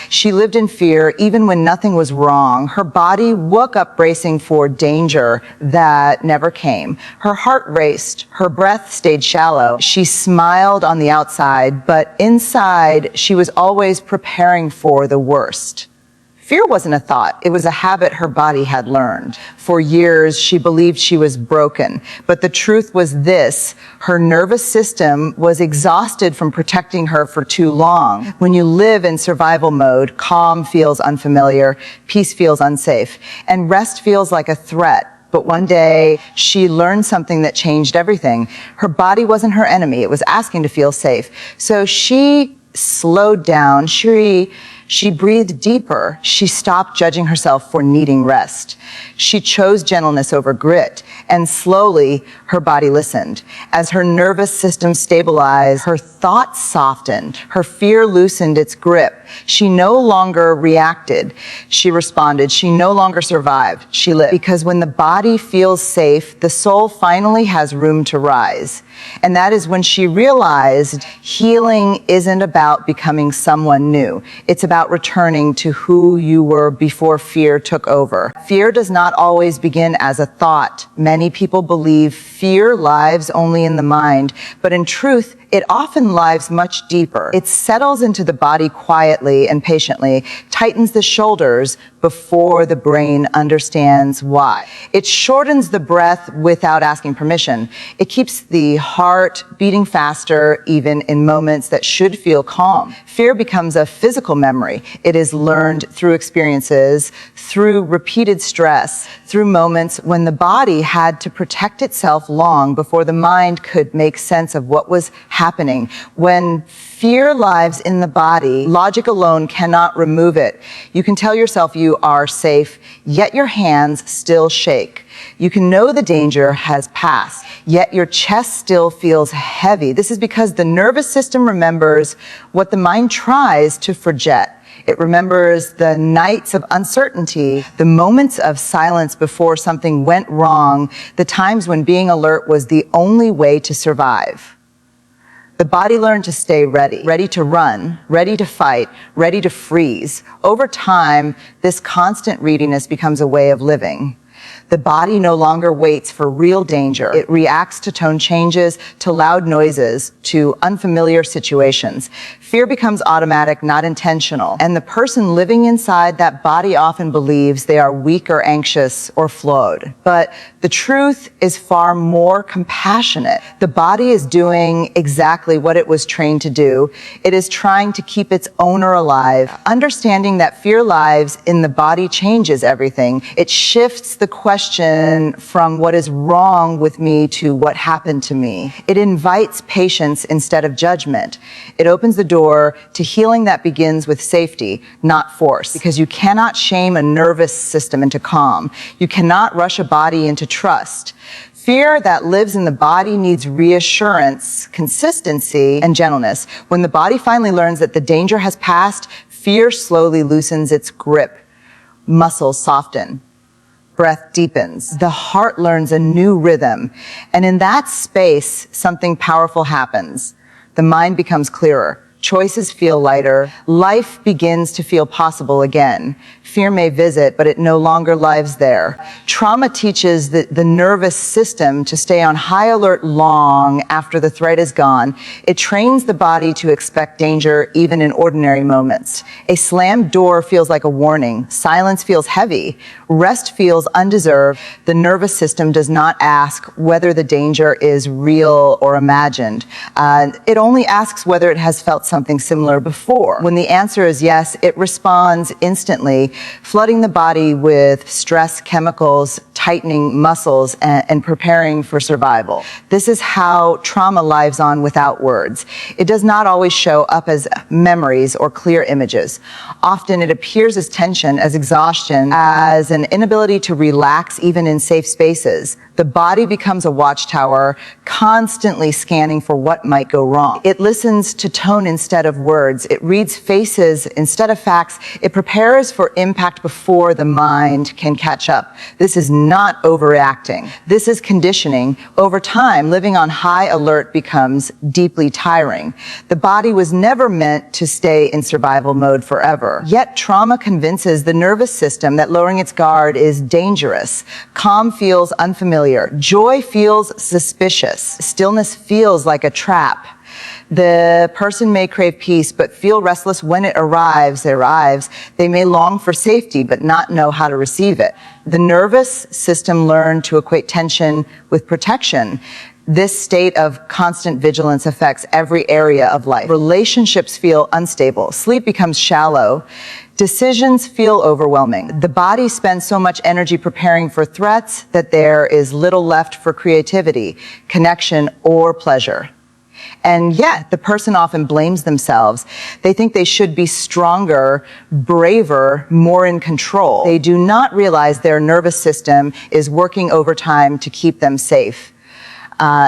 She lived in fear even when nothing was wrong. Her body woke up bracing for danger that never came. Her heart raced. Her breath stayed shallow. She smiled on the outside, but inside she was always preparing for the worst. Fear wasn't a thought. It was a habit her body had learned. For years, she believed she was broken. But the truth was this: her nervous system was exhausted from protecting her for too long. When you live in survival mode, calm feels unfamiliar, peace feels unsafe, and rest feels like a threat. But one day, she learned something that changed everything. Her body wasn't her enemy. It was asking to feel safe. So she slowed down. She breathed deeper. She stopped judging herself for needing rest. She chose gentleness over grit, and slowly her body listened. As her nervous system stabilized, her thoughts softened, her fear loosened its grip. She no longer reacted. She responded. She no longer survived. She lived. Because when the body feels safe, the soul finally has room to rise. And that is when she realized healing isn't about becoming someone new. It's about returning to who you were before fear took over. Fear does not always begin as a thought. Many people believe fear lives only in the mind, but in truth, it often lives much deeper. It settles into the body quietly and patiently, tightens the shoulders before the brain understands why. It shortens the breath without asking permission. It keeps the heart beating faster, even in moments that should feel calm. Fear becomes a physical memory. It is learned through experiences, through repeated stress, through moments when the body had to protect itself long before the mind could make sense of what was happening. When fear lives in the body, logic alone cannot remove it. You can tell yourself you are safe, yet your hands still shake. You can know the danger has passed, yet your chest still feels heavy. This is because the nervous system remembers what the mind tries to forget. It remembers the nights of uncertainty, the moments of silence before something went wrong, the times when being alert was the only way to survive. The body learned to stay ready, ready to run, ready to fight, ready to freeze. Over time, this constant readiness becomes a way of living. The body no longer waits for real danger. It reacts to tone changes, to loud noises, to unfamiliar situations. Fear becomes automatic, not intentional. And the person living inside that body often believes they are weak or anxious or flawed. But the truth is far more compassionate. The body is doing exactly what it was trained to do. It is trying to keep its owner alive. Understanding that fear lives in the body changes everything. It shifts the question from what is wrong with me to what happened to me. It invites patience instead of judgment. It opens the door to healing that begins with safety, not force. Because you cannot shame a nervous system into calm. You cannot rush a body into trust. Fear that lives in the body needs reassurance, consistency, and gentleness. When the body finally learns that the danger has passed, fear slowly loosens its grip. Muscles soften. Breath deepens. The heart learns a new rhythm. And in that space, something powerful happens. The mind becomes clearer. Choices feel lighter. Life begins to feel possible again. Fear may visit, but it no longer lives there. Trauma teaches the nervous system to stay on high alert long after the threat is gone. It trains the body to expect danger even in ordinary moments. A slammed door feels like a warning. Silence feels heavy. Rest feels undeserved. The nervous system does not ask whether the danger is real or imagined. It only asks whether it has felt something similar before. When the answer is yes, it responds instantly, flooding the body with stress chemicals, tightening muscles, and preparing for survival. This is how trauma lives on without words. It does not always show up as memories or clear images. Often it appears as tension, as exhaustion, as an inability to relax even in safe spaces. The body becomes a watchtower, constantly scanning for what might go wrong. It listens to tone instead of words. It reads faces instead of facts. It prepares for impact before the mind can catch up. This is not overreacting. This is conditioning. Over time, living on high alert becomes deeply tiring. The body was never meant to stay in survival mode forever. Yet trauma convinces the nervous system that lowering its guard is dangerous. Calm feels unfamiliar. Joy feels suspicious. Stillness feels like a trap. The person may crave peace, but feel restless when it arrives. They may long for safety, but not know how to receive it. The nervous system learned to equate tension with protection. This state of constant vigilance affects every area of life. Relationships feel unstable. Sleep becomes shallow. Decisions feel overwhelming. The body spends so much energy preparing for threats that there is little left for creativity, connection, or pleasure. And yet, the person often blames themselves. They think they should be stronger, braver, more in control. They do not realize their nervous system is working overtime to keep them safe.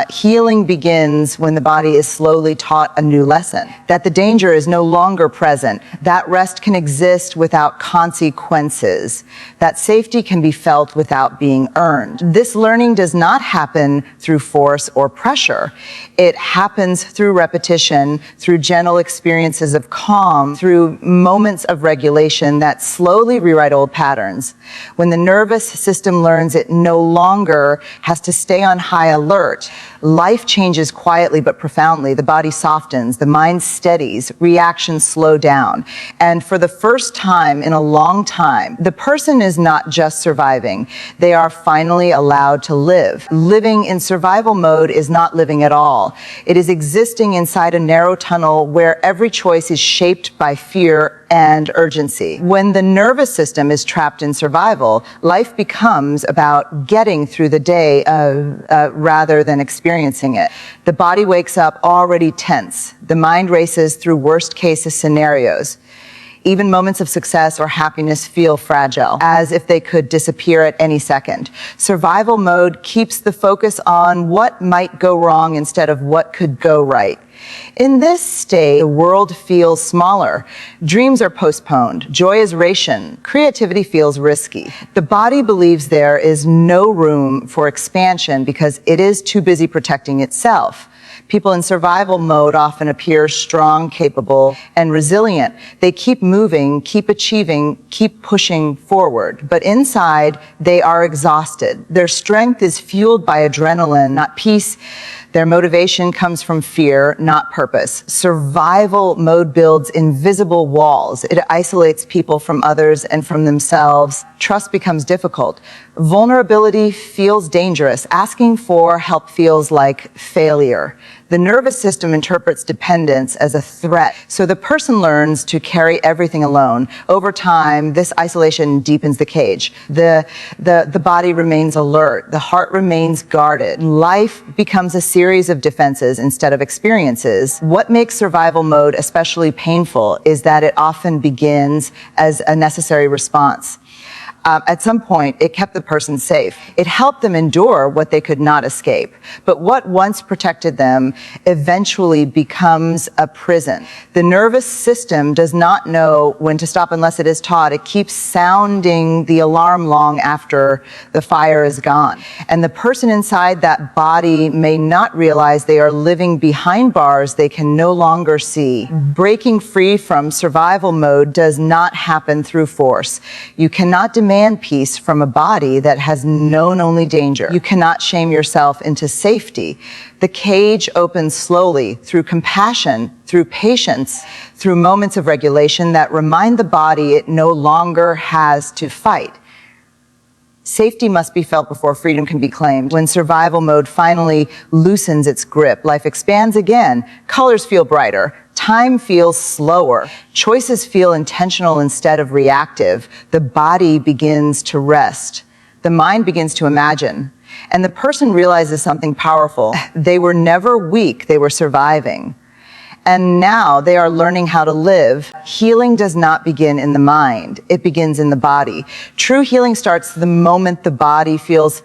Healing begins when the body is slowly taught a new lesson, that the danger is no longer present, that rest can exist without consequences, that safety can be felt without being earned. This learning does not happen through force or pressure. It happens through repetition, through gentle experiences of calm, through moments of regulation that slowly rewrite old patterns. When the nervous system learns it no longer has to stay on high alert, life changes quietly but profoundly. The body softens, the mind steadies, reactions slow down. And for the first time in a long time, the person is not just surviving. They are finally allowed to live. Living in survival mode is not living at all. It is existing inside a narrow tunnel where every choice is shaped by fear and urgency. When the nervous system is trapped in survival, life becomes about getting through the day rather than experiencing it. The body wakes up already tense. The mind races through worst-case scenarios. Even moments of success or happiness feel fragile, as if they could disappear at any second. Survival mode keeps the focus on what might go wrong instead of what could go right. In this state, the world feels smaller. Dreams are postponed. Joy is rationed. Creativity feels risky. The body believes there is no room for expansion because it is too busy protecting itself. People in survival mode often appear strong, capable, and resilient. They keep moving, keep achieving, keep pushing forward. But inside, they are exhausted. Their strength is fueled by adrenaline, not peace. Their motivation comes from fear, not purpose. Survival mode builds invisible walls. It isolates people from others and from themselves. Trust becomes difficult. Vulnerability feels dangerous. Asking for help feels like failure. The nervous system interprets dependence as a threat, so the person learns to carry everything alone. Over time, this isolation deepens the cage. The body remains alert. The heart remains guarded. Life becomes a series of defenses instead of experiences. What makes survival mode especially painful is that it often begins as a necessary response. At some point, it kept the person safe. It helped them endure what they could not escape. But what once protected them eventually becomes a prison. The nervous system does not know when to stop unless it is taught. It keeps sounding the alarm long after the fire is gone. And the person inside that body may not realize they are living behind bars they can no longer see. Breaking free from survival mode does not happen through force. You cannot demand peace from a body that has known only danger. You cannot shame yourself into safety. The cage opens slowly through compassion, through patience, through moments of regulation that remind the body it no longer has to fight. Safety must be felt before freedom can be claimed. When survival mode finally loosens its grip, life expands again. Colors feel brighter. Time feels slower. Choices feel intentional instead of reactive. The body begins to rest. The mind begins to imagine. And the person realizes something powerful. They were never weak. They were surviving. And now they are learning how to live. Healing does not begin in the mind. It begins in the body. True healing starts the moment the body feels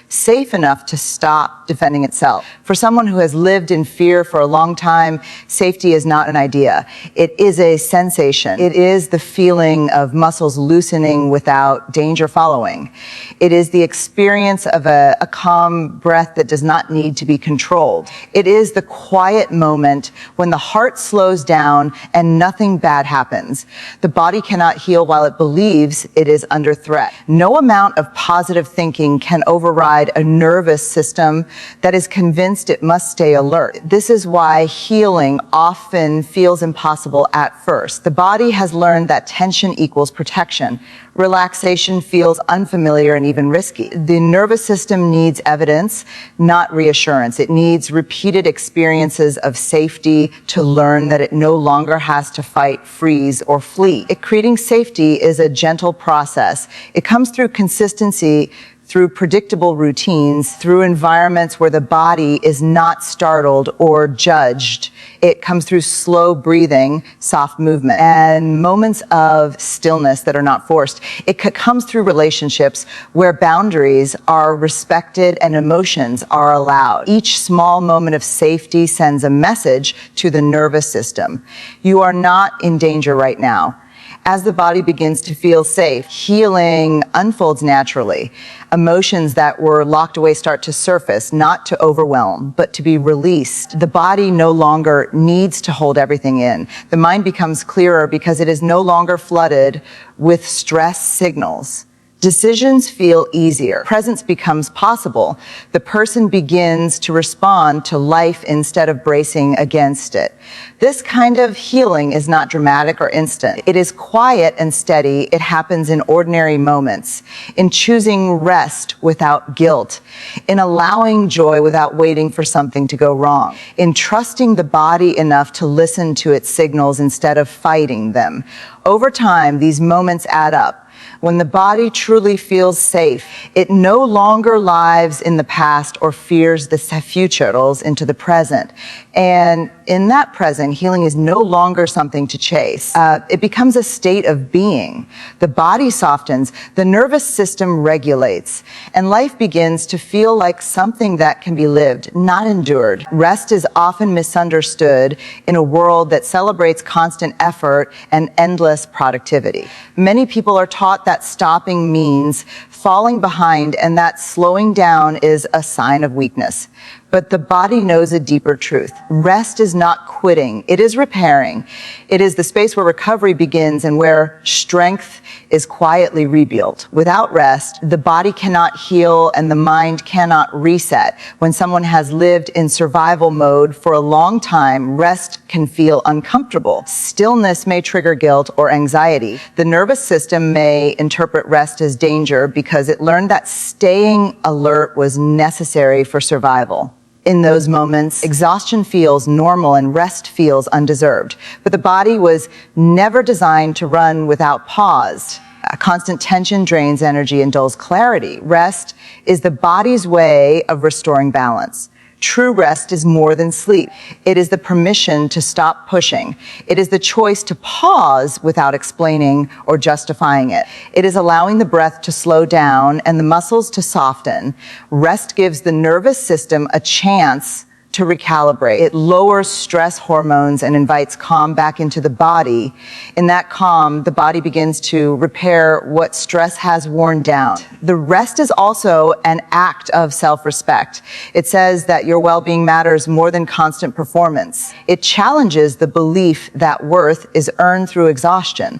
safe enough to stop defending itself. For someone who has lived in fear for a long time, safety is not an idea. It is a sensation. It is the feeling of muscles loosening without danger following. It is the experience of a calm breath that does not need to be controlled. It is the quiet moment when the heart slows down and nothing bad happens. The body cannot heal while it believes it is under threat. No amount of positive thinking can override a nervous system that is convinced it must stay alert. This is why healing often feels impossible at first. The body has learned that tension equals protection. Relaxation feels unfamiliar and even risky. The nervous system needs evidence, not reassurance. It needs repeated experiences of safety to learn that it no longer has to fight, freeze, or flee. Creating safety is a gentle process. It comes through consistency, through predictable routines, through environments where the body is not startled or judged. It comes through slow breathing, soft movement, and moments of stillness that are not forced. It comes through relationships where boundaries are respected and emotions are allowed. Each small moment of safety sends a message to the nervous system. You are not in danger right now. As the body begins to feel safe, healing unfolds naturally. Emotions that were locked away start to surface, not to overwhelm, but to be released. The body no longer needs to hold everything in. The mind becomes clearer because it is no longer flooded with stress signals. Decisions feel easier. Presence becomes possible. The person begins to respond to life instead of bracing against it. This kind of healing is not dramatic or instant. It is quiet and steady. It happens in ordinary moments, in choosing rest without guilt, in allowing joy without waiting for something to go wrong, in trusting the body enough to listen to its signals instead of fighting them. Over time, these moments add up. When the body truly feels safe, it no longer lives in the past or fears the future, rolls into the present. And in that present, healing is no longer something to chase. It becomes a state of being. The body softens, the nervous system regulates, and life begins to feel like something that can be lived, not endured. Rest is often misunderstood in a world that celebrates constant effort and endless productivity. Many people are taught that stopping means falling behind and that slowing down is a sign of weakness. But the body knows a deeper truth. Rest is not quitting, it is repairing. It is the space where recovery begins and where strength is quietly rebuilt. Without rest, the body cannot heal and the mind cannot reset. When someone has lived in survival mode for a long time, rest can feel uncomfortable. Stillness may trigger guilt or anxiety. The nervous system may interpret rest as danger because it learned that staying alert was necessary for survival. In those moments, exhaustion feels normal and rest feels undeserved. But the body was never designed to run without pause. A constant tension drains energy and dulls clarity. Rest is the body's way of restoring balance. True rest is more than sleep. It is the permission to stop pushing. It is the choice to pause without explaining or justifying it. It is allowing the breath to slow down and the muscles to soften. Rest gives the nervous system a chance to recalibrate. It lowers stress hormones and invites calm back into the body. In that calm, the body begins to repair what stress has worn down. The rest is also an act of self-respect. It says that your well-being matters more than constant performance. It challenges the belief that worth is earned through exhaustion.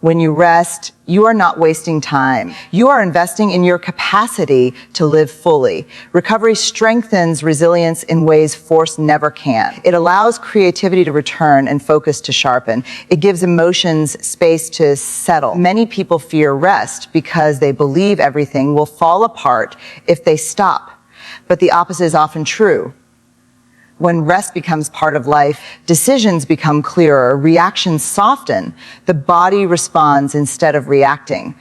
When you rest, you are not wasting time. You are investing in your capacity to live fully. Recovery strengthens resilience in ways force never can. It allows creativity to return and focus to sharpen. It gives emotions space to settle. Many people fear rest because they believe everything will fall apart if they stop. But the opposite is often true. When rest becomes part of life, decisions become clearer, reactions soften, the body responds instead of reacting.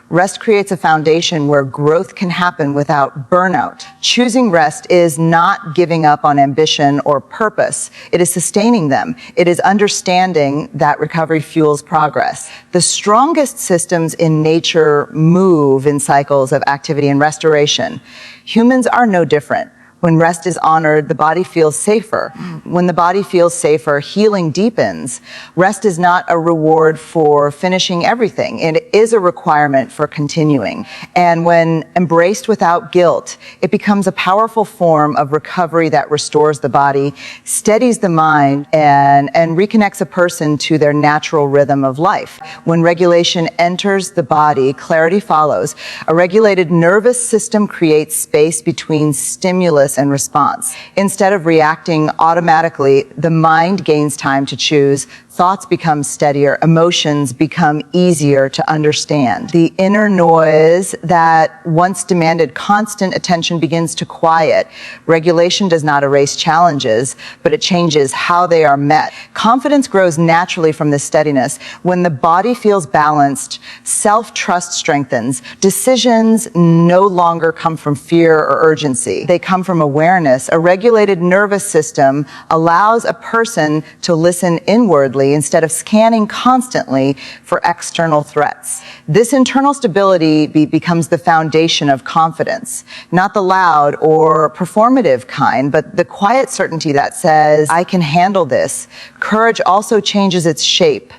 Rest creates a foundation where growth can happen without burnout. Choosing rest is not giving up on ambition or purpose. It is sustaining them. It is understanding that recovery fuels progress. The strongest systems in nature move in cycles of activity and restoration. Humans are no different. When rest is honored, the body feels safer. When the body feels safer, healing deepens. Rest is not a reward for finishing everything. It is a requirement for continuing. And when embraced without guilt, it becomes a powerful form of recovery that restores the body, steadies the mind, and reconnects a person to their natural rhythm of life. When regulation enters the body, clarity follows. A regulated nervous system creates space between stimulus and response. Instead of reacting automatically, the mind gains time to choose. Thoughts become steadier, emotions become easier to understand. The inner noise that once demanded constant attention begins to quiet. Regulation does not erase challenges, but it changes how they are met. Confidence grows naturally from this steadiness. When the body feels balanced, self-trust strengthens. Decisions no longer come from fear or urgency. They come from awareness. A regulated nervous system allows a person to listen inwardly instead of scanning constantly for external threats. This internal stability becomes the foundation of confidence, not the loud or performative kind, but the quiet certainty that says, I can handle this. Courage also changes its shape.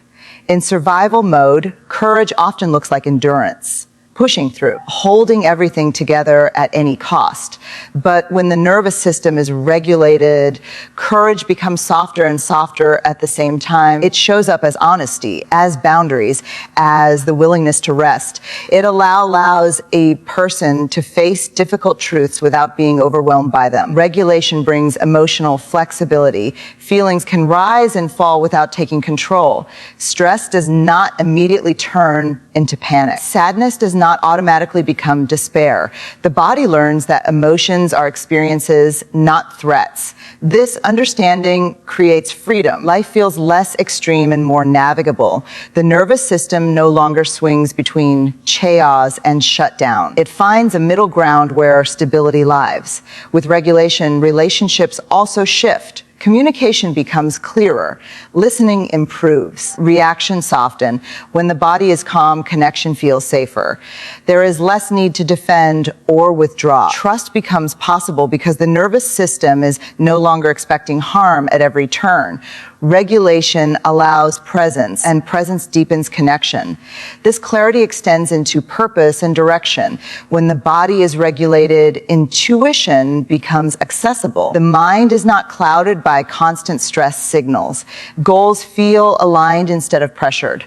In survival mode, courage often looks like endurance, pushing through, holding everything together at any cost. But when the nervous system is regulated, courage becomes softer and softer at the same time. It shows up as honesty, as boundaries, as the willingness to rest. It allows a person to face difficult truths without being overwhelmed by them. Regulation brings emotional flexibility. Feelings can rise and fall without taking control. Stress does not immediately turn into panic. Sadness does not automatically become despair. The body learns that emotions are experiences, not threats. This understanding creates freedom. Life feels less extreme and more navigable. The nervous system no longer swings between chaos and shutdown. It finds a middle ground where stability lives. With regulation, relationships also shift. Communication becomes clearer. Listening improves. Reactions soften. When the body is calm, connection feels safer. There is less need to defend or withdraw. Trust becomes possible because the nervous system is no longer expecting harm at every turn. Regulation allows presence, and presence deepens connection. This clarity extends into purpose and direction. When the body is regulated, intuition becomes accessible. The mind is not clouded by constant stress signals. Goals feel aligned instead of pressured.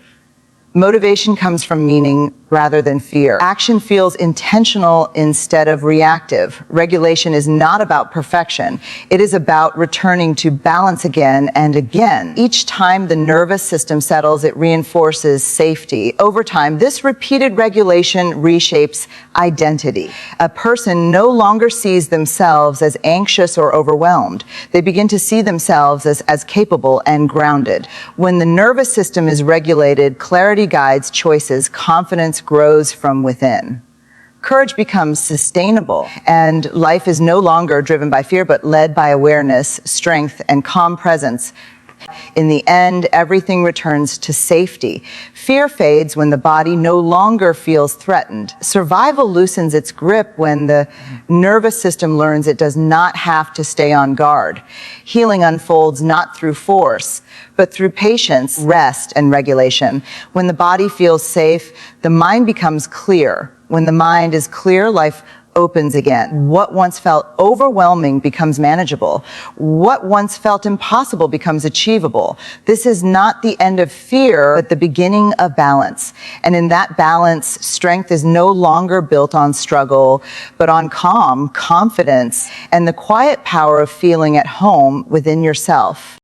Motivation comes from meaning rather than fear. Action feels intentional instead of reactive. Regulation is not about perfection. It is about returning to balance again and again. Each time the nervous system settles, it reinforces safety. Over time, this repeated regulation reshapes identity. A person no longer sees themselves as anxious or overwhelmed. They begin to see themselves as capable and grounded. When the nervous system is regulated, clarity guides choices, confidence grows from within. Courage becomes sustainable, and life is no longer driven by fear, but led by awareness, strength, and calm presence. In the end, everything returns to safety. Fear fades when the body no longer feels threatened. Survival loosens its grip when the nervous system learns it does not have to stay on guard. Healing unfolds not through force, but through patience, rest, and regulation. When the body feels safe, the mind becomes clear. When the mind is clear, life opens again. What once felt overwhelming becomes manageable. What once felt impossible becomes achievable. This is not the end of fear, but the beginning of balance. And in that balance, strength is no longer built on struggle, but on calm, confidence, and the quiet power of feeling at home within yourself.